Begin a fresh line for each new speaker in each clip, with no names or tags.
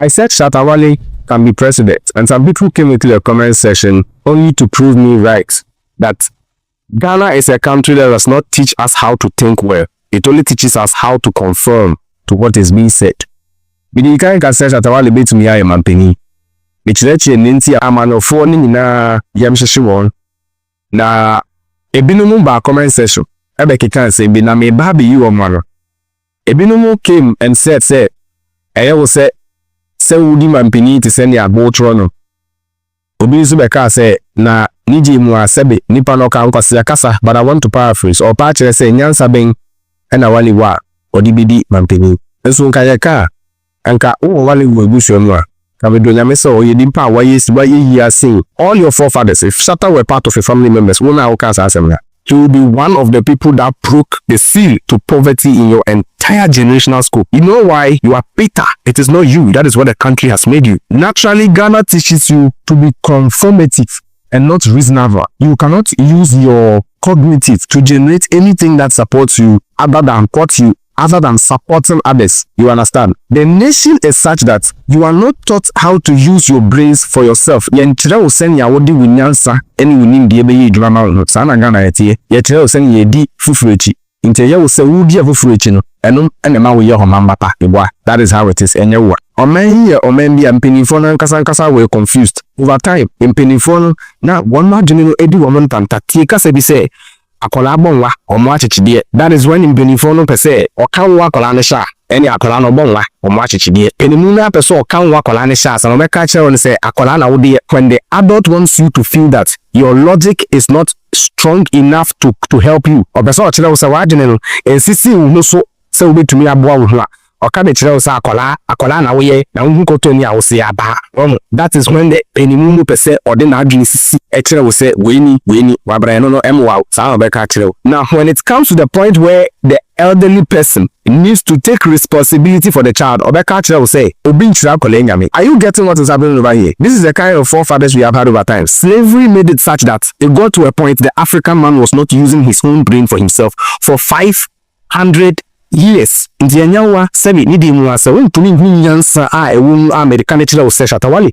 I said Shattawale can be president, and some people came into the comment section only to prove me right that Ghana is a country that does not teach us how to think well. It only teaches us how to conform to what is being said. Bidi kan say Shattawale betumi aye mampeni. Bichirechi nenti amanofo ni nyina yamhyehyɛ wɔn. Na ebinom ba comment section ebe keka say bi na me ba be yi wɔn no. Ebinom came and said say ɛyɛ wo say wudi mampeni te sɛ ne abotro no. Obi nso bɛka sɛ na niji mu asebe nipa no ka nkwase akasa, but I want to paraphrase or pa kyerɛ sɛ nyansa ben ɛna wale wa odi bidi mampeni. Nso nka yɛ ka anka wo wale wo ebusu no a ka be do nyame sɛ oyɛ dimpa wa yi asin all your forefathers. If Shatta were part of a family members, wo na wo ka sa asem na, he will be one of the people that broke the seal to poverty in your entire generational scope. You know why? You are Peter. It is not you. That is what the country has made you. Naturally, Ghana teaches you to be conformative and not reasonable. You cannot use your cognitive to generate anything that supports you other than supporting others. You understand? The nation is such that you are not taught how to use your brains for yourself. Yenchira usen ya wodi winyansa eni winim die be yi drama no. Sana Ghana yetie. Yenchira usen ye di fufurechi. Inte ye use wudi fufurechi no. Enum enema wo ye homambata eboa. That is how it is. Enye wo. Omen here omen bi ampenifo na nkasa were confused. Over time, impenifo no na one margin no edi woman tantatie kasa bi say akola bonwa omo achichide. That is when impenifo no pese okanwa akola ne sha eni akola no bonwa omo achichide. Enimu na pese okanwa akola ne sha so meka kire on say akola na wo de. When the adult wants you to feel that your logic is not strong enough to help you, or pese o kire wo say wa agene no ensisi wo so say wo betumi aboa wo ho a oka de kire wo say akola na wo ye na wo nkoto ni a wo say aba. That is when the enimu pese ode na adwene sisi e kire wo say weni wabra no emwa sa obeka kire wo. Now when it comes to the point where the elderly person needs to take responsibility for the child, obeka kire wo say obi nchira akola nyame. Are you getting what is happening over here? This is the kind of forefathers we have had over time. Slavery made it such that it got to a point the African man was not using his own brain for himself for 500 years. Nti anyawa sebi ni di mu asa wontumi nyansa a ewu America ne kire wo say Shattawale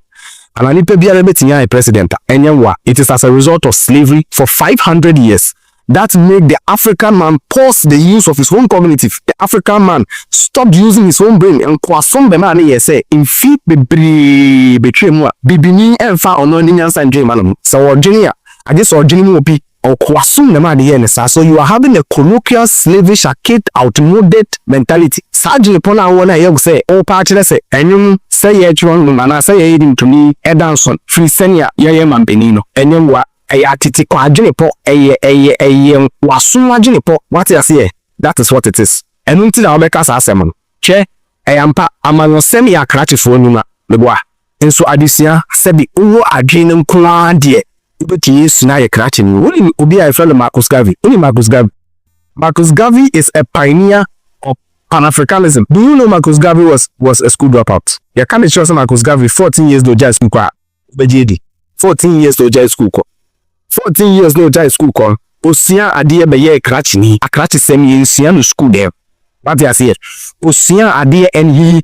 anani pe bia betinya a president anyawa. It is as a result of slavery for 500 years that made the African man pause the use of his own cognitive. The African man stopped using his own brain and kwasom be man ye say in fit bebre betwe mu a bibini emfa ono ni nyansa ndwe manam so odwene a age so odwene mu obi okwasum na man ye ne sa. So you are having a colloquial slavish archaic outmoded mentality. Sajile pona wona ye say o pa kire say enyum say ye chwon no na say ye dintumi edanson free senior ye mampeni no enyum wa atiti kwa adwene po eye wasum adwene po. What you say? That is what it is. Enunti na obeka sa asem no hwe eyampa amanosem ya krachefo nyuma meboa enso adisia sebi owo adwene nkwa de ubeti yesu na ye krache ni woni obi a friend Marcus Garvey. Marcus Garvey is a pioneer of Pan-Africanism. Do you know Marcus Garvey was a school dropout? You can't trust Marcus Garvey 14 years no jai school kwa bejedi 14 years no jai school ko 14 years no jai school ko osia ade be ye krache ni akrache sem ye nsia no school there. What you say? Osia ade en yi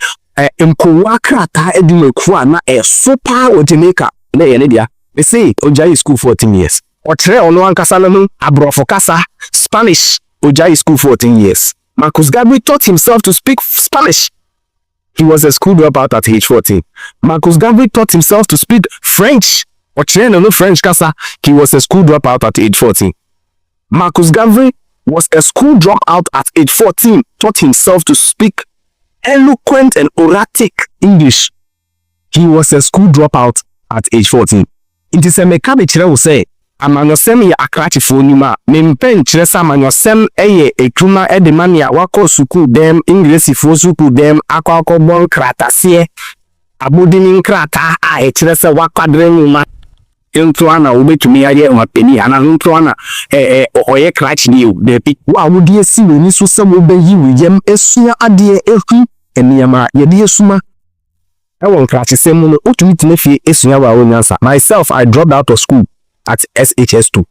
enkowa krata edimeku na super o Jamaica na ye ne dia. They say Ojai school 14 years. Otre ono ankasa no abrofo kasa Spanish. Ojai school 14 years. Marcus Garvey taught himself to speak Spanish. He was a school dropout at age 14. Marcus Garvey taught himself to speak French. Otre no French kasa. He was a school dropout at age 14. Marcus Garvey was a school dropout at age 14. Taught himself to speak eloquent and oratic English. He was a school dropout at age 14. It is a mekabe kire wo say amanosem ye akrachefo nyuma mempen kire sa amanosem eye ekuma edemania wako suku dem English fo suku dem akwa bon kratase abodini krata a kire sa wakwadre nyuma ento ana obetumi aye wapeni ana ento ana oye krach ni o de pi wa wodi esi woni so se mo be yi wiyem esua ade ehu eniyama ye de esuma. I won't crash the same moment. Myself, I dropped out of school at SHS2.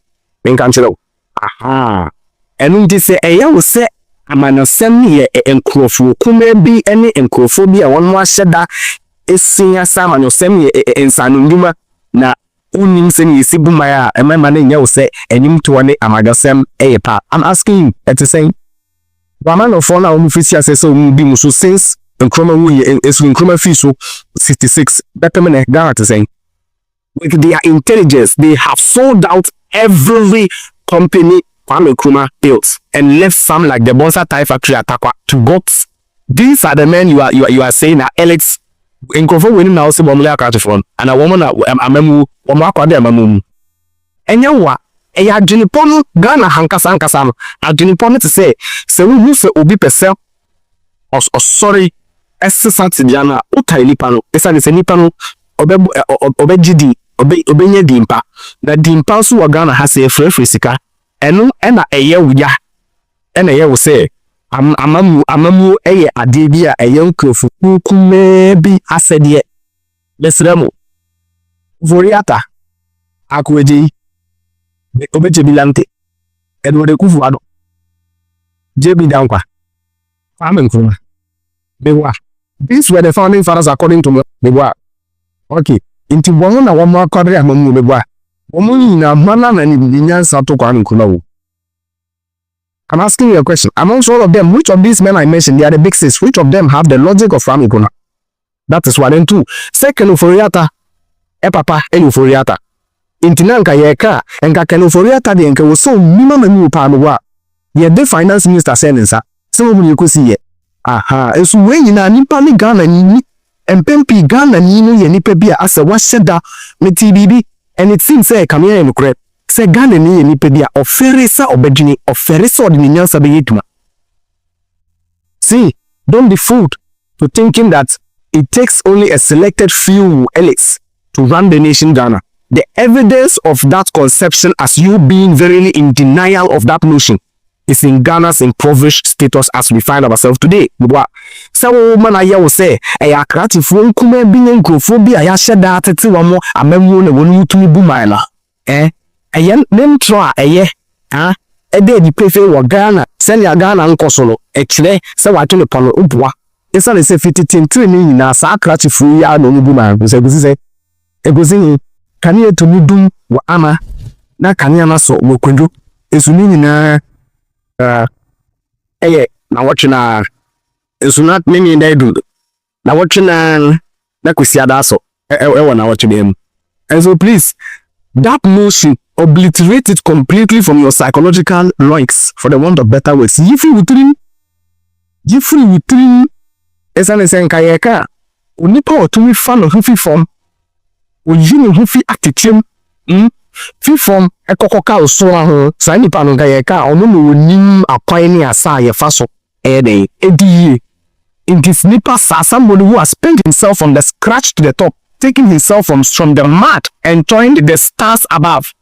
Aha. And when say, I will say, I'm an assembly and crofo, come be any and crophobia, one more said that esia sama no sem ensanunduma na unim sen yesi bumaya emema na nya wo se enim to ne amagasem eyepa. I'm asking you to say Raman of na umfisi asese bi muso since nkroma wu esu nkroma fi so 66 betemene Ghana to say with their intelligence they have sold out every company Kwame Nkrumah built and left some like the Bonsa Thai factory Atakwa to goats. These are the men you are saying are elites. In Kofu winning now say bomle akati from and a woman amemu omo akwade amamu. Enya wa eya adwinipon Ghana hankasa no adwinipon to say se we hu se obi pese sorry esesante dia na utai nipa no esa se nipa no obegidi obenye dimpa na dimpa so wa Ghana ha se frefre sika eno ena eye wuya ena eye wo se amamu eye ade bi a eye nkrofo kume bi asede lesremo voriata akweji obeje bilante edwode kufu ado jebi dankwa Kwame Nkrumah bewa. These were the founding fathers according to me bewa. Okay, inti wono na womo akore amamu bewa. Womo nyina mana na ni nyansa to Kwame Nkrumah. I'm asking you a question. Amongst all of them, which of these men I mentioned, they are the big six, which of them have the logic of Kwame Nkrumah? That is one. And two, second uforiata papa uforiata intinanka yeka enka kenuforiata de enka wo so nima manu pa no wa ye the finance minister senensa so mu yekosi ye aha esu we nyina nipa ni Ghana ni empempi Ghana ni no ye nipa bia asa wa sheda meti bibi and it seems say come here no correct say Ghana ni ye nipa bia ofere sa obedwini ofere sa odini nyansa be yetuma. See, don't be fooled to thinking that it takes only a selected few elites to run the nation Ghana. The evidence of that conception as you being verily in denial of that notion is in Ghana's impoverished status as we find ourselves today. So man I will say, a creative one come be nkrofobia ya sheda atete wamo amemu ne wonu tumi bumai na. Ayen nem try ede di prefe wa Ghana send ya Ghana nkoso no ekire se wato ne pono ubua. Esa le se fititin ni na sa creative ya no bumai se gusi se egozi kani eto mudum wa ama na kani ana so wo kwendwo esuni nyina na watchina esuna nini ndaidu na watchina na kusiada so ewo na watchina. And so please, that notion, obliterate it completely from your psychological loins for the want of better words. If you within esane senka yeka onipa otumi fa no hufi form oyini hufi attitude fi form ekokoka osora ho sa nipa no ga yeka ono no onim akwan ni asa ye fa so edi in this nipa somebody who has spent himself from the scratch to the top, taking himself from the mud and joined the stars above.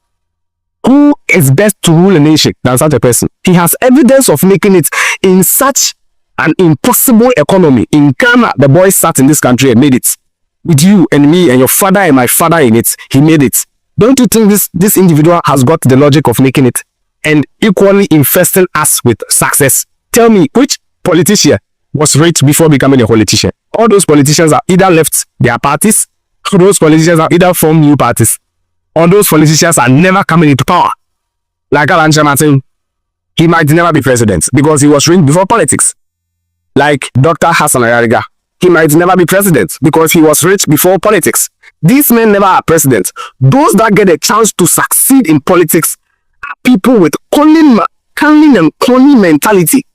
Who is best to rule a nation than such a person? He has evidence of making it in such an impossible economy. In Ghana, the boy sat in this country and made it. With you and me and your father and my father in it, he made it. Don't you think this individual has got the logic of making it and equally infesting us with success? Tell me, which politician was rich before becoming a politician? All those politicians are either left their parties, or those politicians are either formed new parties, or those politicians are never coming into power. Like Alan Martin, he might never be president because he was rich before politics. Like Dr. Hassan Ayariga, he might never be president because he was rich before politics. These men never are presidents. Those that get a chance to succeed in politics are people with cunning and cloning mentality,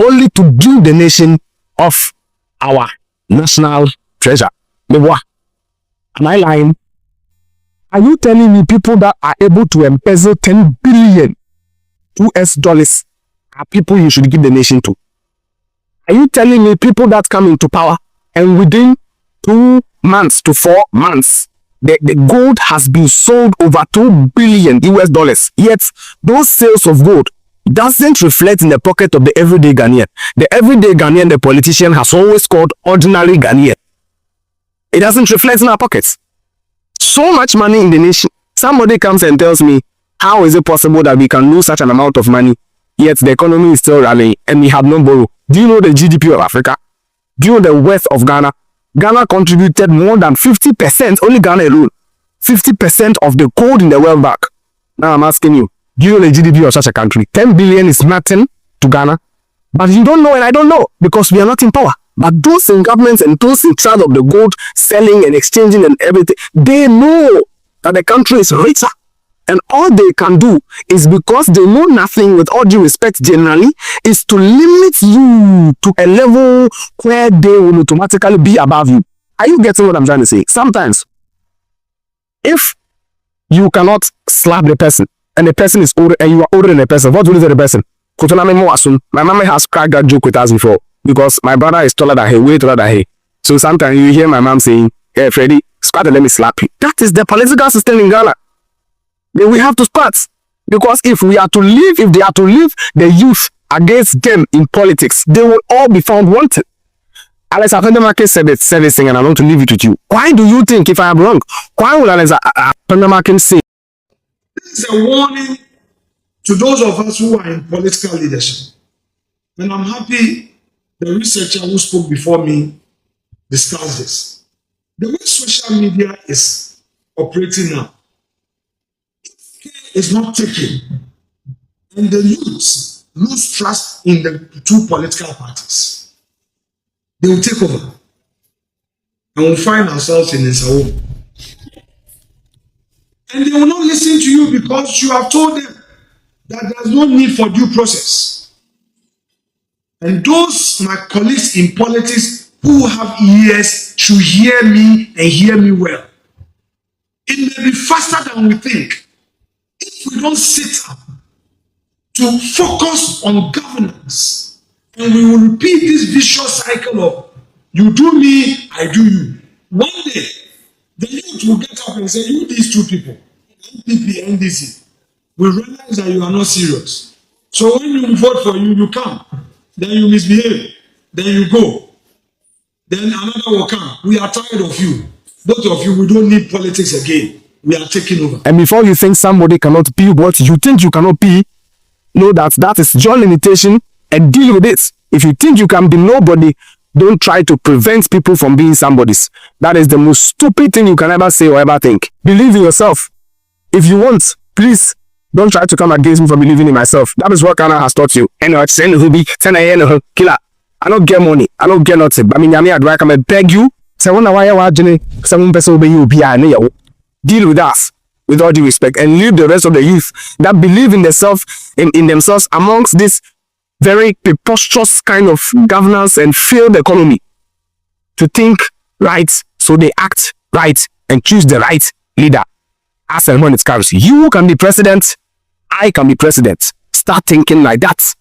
only to do the nation of our national treasure. Am I lying? Are you telling me people that are able to embezzle 10 billion US dollars are people you should give the nation to? Are you telling me people that come into power and within 2 months to 4 months, the gold has been sold over 2 billion US dollars, yet those sales of gold doesn't reflect in the pocket of the everyday Ghanaian. The everyday Ghanaian, the politician, has always called ordinary Ghanaian. It doesn't reflect in our pockets. So much money in the nation. Somebody comes and tells me, how is it possible that we can lose such an amount of money, yet the economy is still running and we have no borrow? Do you know the GDP of Africa? Do you know the worth of Ghana? Ghana contributed more than 50%, only Ghana alone, 50% of the gold in the World Bank. Now I'm asking you, do you know the GDP of such a country? 10 billion is nothing to Ghana. But you don't know and I don't know because we are not in power. But those in governments and those in charge of the gold selling and exchanging and everything, they know that the country is richer. And all they can do is because they know nothing, with all due respect generally, is to limit you to a level where they will automatically be above you. Are you getting what I'm trying to say? Sometimes, if you cannot slap the person and the person is older and you are older than the person, what will you do to the person? My mama has cracked that joke with us before because my brother is taller than her, way taller than her. So sometimes you hear my mom saying, "Hey, Freddy, squat and let me slap you." That is the political system in Ghana. Then we have to squat because if they are to leave the youth against them in politics, they will all be found wanted. Alex Apendamake said it, servicing, and I want to leave it with you. Why do you think, if I am wrong, why will Alex Apendamake say?
This is a warning to those of us who are in political leadership. And I'm happy the researcher who spoke before me discussed this. The way social media is operating now, is not taken, and the youths lose trust in the two political parties. They will take over, and we'll find ourselves in Nsawam. And they will not listen to you because you have told them that there's no need for due process. And those, my colleagues in politics who have ears, should hear me and hear me well. It may be faster than we think. If we don't sit up to focus on governance, and we will repeat this vicious cycle of you do me, I do you. One day, the youth will get up and say, you these two people, NPP, NDC, will realize that you are not serious. So when you vote for you, you come. Then you misbehave. Then you go. Then another will come. We are tired of you. Both of you, we don't need politics again. We are taking over.
And before you think somebody cannot be what you think you cannot be, know that that is your limitation and deal with it. If you think you can be nobody, don't try to prevent people from being somebody's. That is the most stupid thing you can ever say or ever think. Believe in yourself. If you want, please don't try to come against me for believing in myself. That is what Ghana has taught you. And you're saying who be killer. I don't get money. I don't get nothing. I mean, I can beg you. Say one why some person you be deal with us with all due respect and leave the rest of the youth that believe in themselves in themselves amongst this very preposterous kind of governance and failed economy to think right, so they act right and choose the right leader as and when it comes. You can be president, I can be president. Start thinking like that.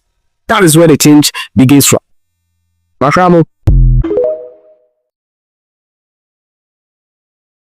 That is where the change begins from.